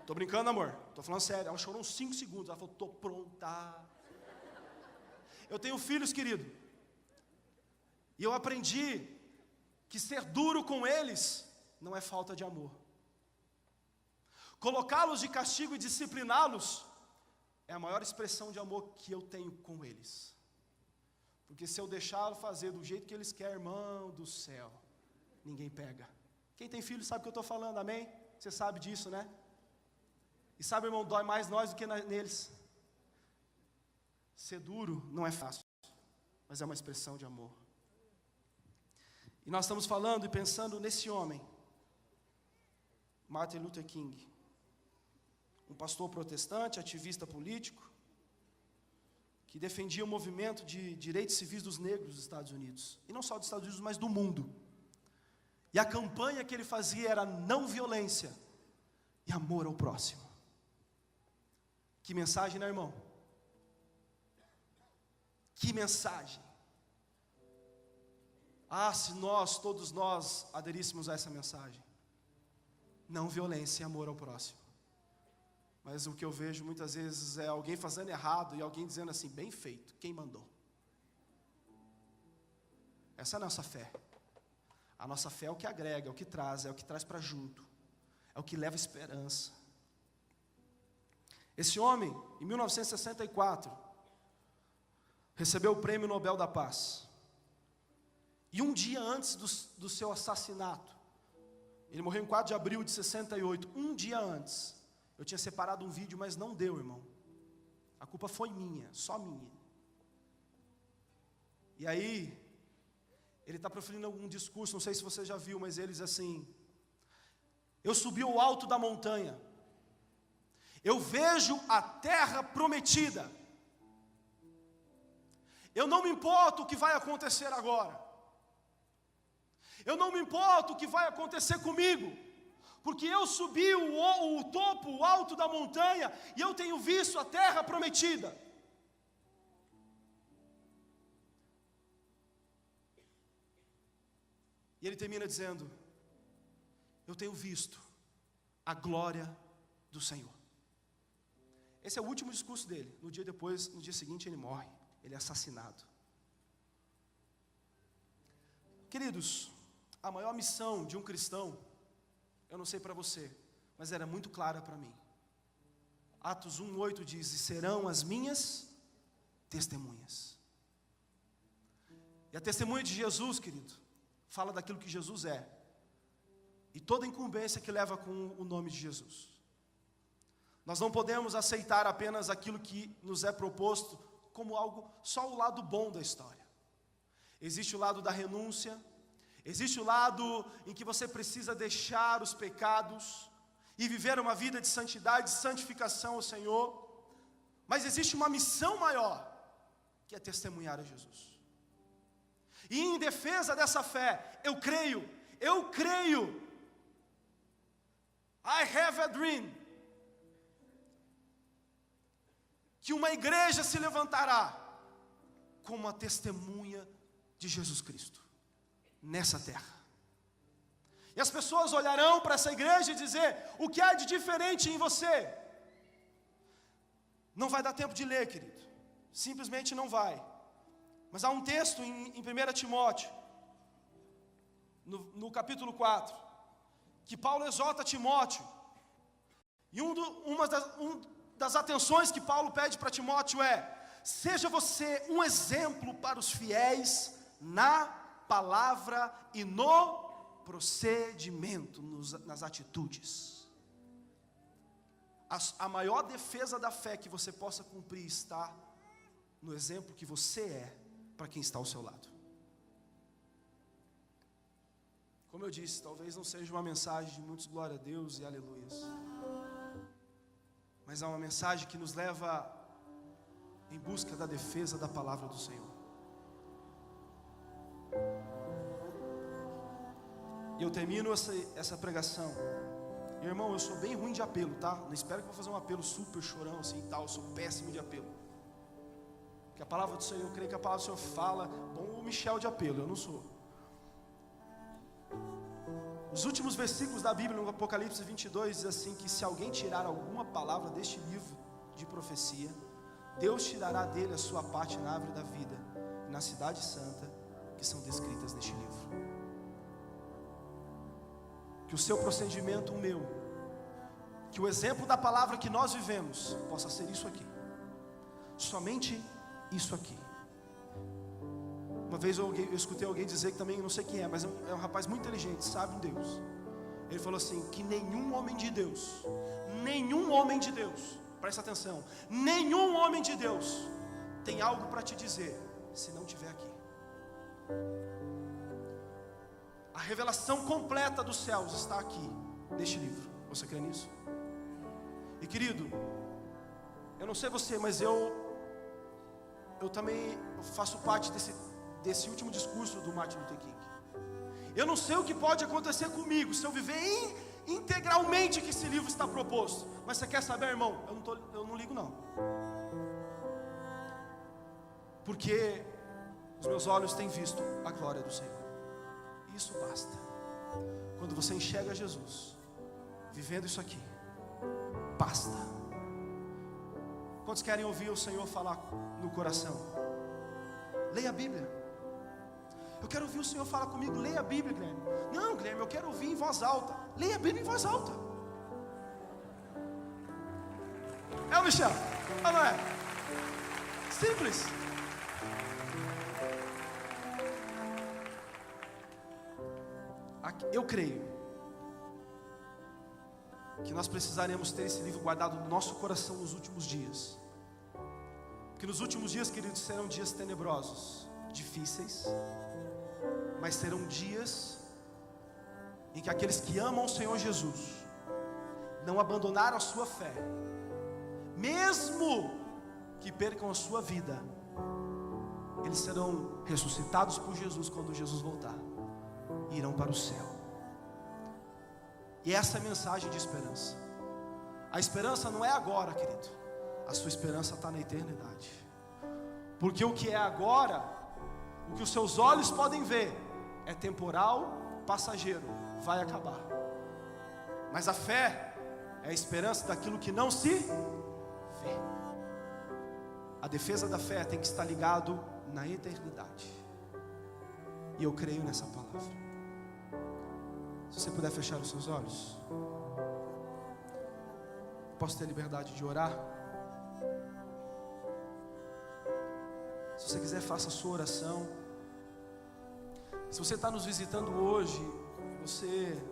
Tô brincando, amor, tô falando sério. Ela chorou uns 5 segundos, ela falou: tô pronta. Eu tenho filhos, querido, e eu aprendi que ser duro com eles não é falta de amor. Colocá-los de castigo e discipliná-los é a maior expressão de amor que eu tenho com eles. Porque se eu deixá-los fazer do jeito que eles querem, irmão do céu, ninguém pega. Quem tem filho sabe o que eu estou falando, amém? Você sabe disso, né? E sabe, irmão, dói mais nós do que neles. Ser duro não é fácil, mas é uma expressão de amor. E nós estamos falando e pensando nesse homem, Martin Luther King. Um pastor protestante, ativista político, que defendia o movimento de direitos civis dos negros dos Estados Unidos. E não só dos Estados Unidos, mas do mundo. E a campanha que ele fazia era não violência e amor ao próximo. Que mensagem, né, irmão? Que mensagem. Se todos nós aderíssemos a essa mensagem. Não violência e amor ao próximo. Mas o que eu vejo muitas vezes é alguém fazendo errado e alguém dizendo assim: bem feito, quem mandou? Essa é a nossa fé. A nossa fé é o que agrega, é o que traz para junto, é o que leva esperança. Esse homem, em 1964, recebeu o Prêmio Nobel da Paz. E um dia antes do seu assassinato, ele morreu em 4 de abril de 68, um dia antes, eu tinha separado um vídeo, mas não deu, irmão. A culpa foi minha, só minha. E aí, ele está proferindo algum discurso, não sei se você já viu, mas ele diz assim: eu subi ao alto da montanha, eu vejo a terra prometida, eu não me importo o que vai acontecer agora, eu não me importo o que vai acontecer comigo, porque eu subi o topo, o alto da montanha, e eu tenho visto a terra prometida. E ele termina dizendo: eu tenho visto a glória do Senhor. Esse é o último discurso dele. No dia seguinte ele morre, ele é assassinado. Queridos, a maior missão de um cristão, eu não sei para você, mas era muito clara para mim. Atos 1:8 diz: e serão as minhas testemunhas. E a testemunha de Jesus, querido, fala daquilo que Jesus é, e toda incumbência que leva com o nome de Jesus. Nós não podemos aceitar apenas aquilo que nos é proposto como algo, só o lado bom da história. Existe o lado da renúncia, Existe o lado em que você precisa deixar os pecados e viver uma vida de santidade, de santificação ao Senhor. Mas existe uma missão maior, que é testemunhar a Jesus. E em defesa dessa fé, eu creio, I have a dream, que uma igreja se levantará como uma testemunha de Jesus Cristo, nessa terra. E as pessoas olharão para essa igreja e dizer, o que há de diferente em você? Não vai dar tempo de ler, querido, simplesmente não vai. Mas há um texto em 1 Timóteo, no capítulo 4, que Paulo exorta Timóteo, e uma das atenções que Paulo pede para Timóteo é: seja você um exemplo para os fiéis na palavra e no procedimento, nas atitudes. A maior defesa da fé que você possa cumprir está no exemplo que você é para quem está ao seu lado. Como eu disse, talvez não seja uma mensagem de muitos glória a Deus e aleluias, mas é uma mensagem que nos leva em busca da defesa da palavra do Senhor. E eu termino essa pregação. Irmão, eu sou bem ruim de apelo, tá? Não espero que eu vou fazer um apelo super chorão assim e tal. Eu sou péssimo de apelo. Porque a palavra do Senhor, eu creio que a palavra do Senhor fala. Bom, o Michel de apelo, eu não sou. Os últimos versículos da Bíblia, no Apocalipse 22, diz assim: que se alguém tirar alguma palavra deste livro de profecia, Deus tirará dele a sua parte na árvore da vida e na cidade santa, que são descritas neste livro. Que o seu procedimento, o meu, que o exemplo da palavra que nós vivemos possa ser isso aqui, somente isso aqui. Uma vez eu escutei alguém dizer, que também não sei quem é, mas é um rapaz muito inteligente, sabe em Deus. Ele falou assim, que nenhum homem de Deus, presta atenção, nenhum homem de Deus tem algo para te dizer se não estiver aqui. A revelação completa dos céus está aqui, neste livro. Você crê nisso? E querido, eu não sei você, mas eu também faço parte desse último discurso do Martin Luther King. Eu não sei o que pode acontecer comigo se eu viver integralmente que esse livro está proposto. Mas você quer saber, irmão? Eu não ligo não. Porque os meus olhos têm visto a glória do Senhor. Isso basta. Quando você enxerga Jesus vivendo isso aqui, basta. Quantos querem ouvir o Senhor falar no coração? Leia a Bíblia. Eu quero ouvir o Senhor falar comigo. Leia a Bíblia, Guilherme. Não, Guilherme, eu quero ouvir em voz alta. Leia a Bíblia em voz alta. É o Michel? Ou não é? Simples. Eu creio que nós precisaremos ter esse livro guardado no nosso coração nos últimos dias. Porque nos últimos dias, queridos, serão dias tenebrosos, difíceis, mas serão dias em que aqueles que amam o Senhor Jesus, não abandonaram a sua fé, mesmo que percam a sua vida, eles serão ressuscitados por Jesus quando Jesus voltar, e irão para o céu. E essa é a mensagem de esperança. A esperança não é agora, querido. A sua esperança está na eternidade. Porque o que é agora, o que os seus olhos podem ver, é temporal, passageiro, vai acabar. Mas a fé é a esperança daquilo que não se vê. A defesa da fé tem que estar ligado na eternidade. E eu creio nessa palavra. Se você puder fechar os seus olhos, posso ter liberdade de orar? Se você quiser, faça a sua oração. Se você está nos visitando hoje, você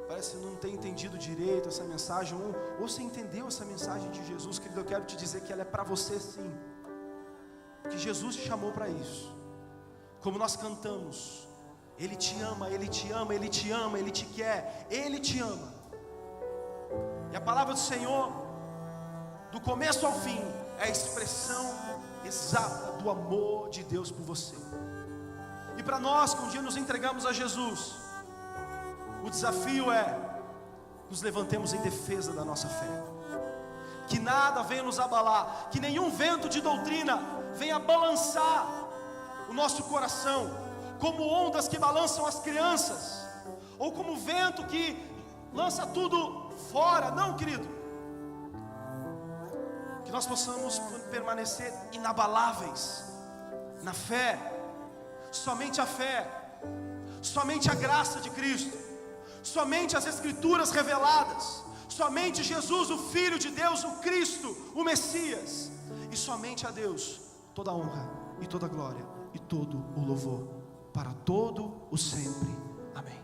parece não ter entendido direito essa mensagem, ou você entendeu essa mensagem de Jesus, querido, eu quero te dizer que ela é para você sim, que Jesus te chamou para isso. Como nós cantamos, Ele te ama, Ele te ama, Ele te ama, Ele te quer, Ele te ama. E a palavra do Senhor, do começo ao fim, é a expressão exata do amor de Deus por você. E para nós que um dia nos entregamos a Jesus, o desafio é: nos levantemos em defesa da nossa fé, que nada venha nos abalar, que nenhum vento de doutrina venha balançar o nosso coração, como ondas que balançam as crianças, ou como vento que lança tudo fora. Não, querido, que nós possamos permanecer inabaláveis na fé, somente a fé, somente a graça de Cristo, somente as Escrituras reveladas, somente Jesus, o Filho de Deus, o Cristo, o Messias, e somente a Deus toda a honra e toda a glória e todo o louvor para todo o sempre. Amém.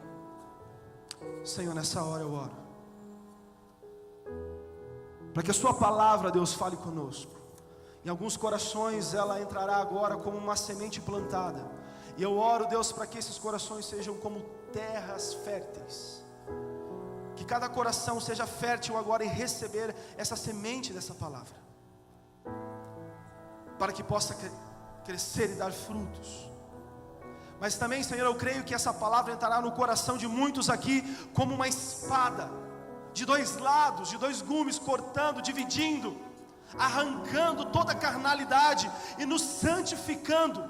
Senhor, nessa hora eu oro para que a sua palavra, Deus, fale conosco. Em alguns corações ela entrará agora como uma semente plantada, e eu oro, Deus, para que esses corações sejam como terras férteis, que cada coração seja fértil agora em receber essa semente dessa palavra, para que possa crescer e dar frutos. Mas também, Senhor, eu creio que essa palavra entrará no coração de muitos aqui como uma espada, de dois lados, de dois gumes, cortando, dividindo, arrancando toda a carnalidade e nos santificando.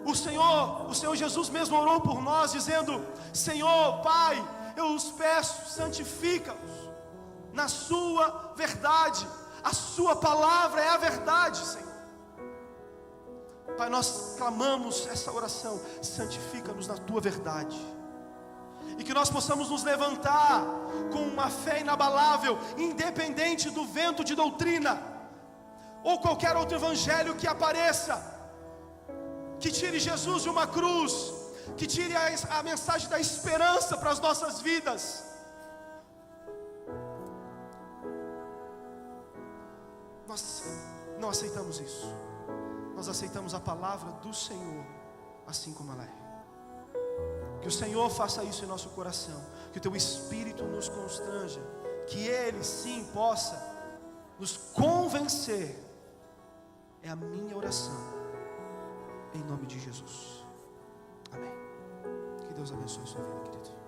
O Senhor Jesus mesmo orou por nós, dizendo: Senhor, Pai, eu os peço, santifica-os na sua verdade. A sua palavra é a verdade, Senhor. Pai, nós clamamos essa oração: santifica-nos na tua verdade, e que nós possamos nos levantar com uma fé inabalável, independente do vento de doutrina ou qualquer outro evangelho que apareça, que tire Jesus de uma cruz, que tire a mensagem da esperança para as nossas vidas. Nós não aceitamos isso. Nós aceitamos a palavra do Senhor assim como ela é. Que o Senhor faça isso em nosso coração, que o teu Espírito nos constranja, que Ele sim possa nos convencer. É a minha oração, em nome de Jesus. Amém. Que Deus abençoe a sua vida, querido.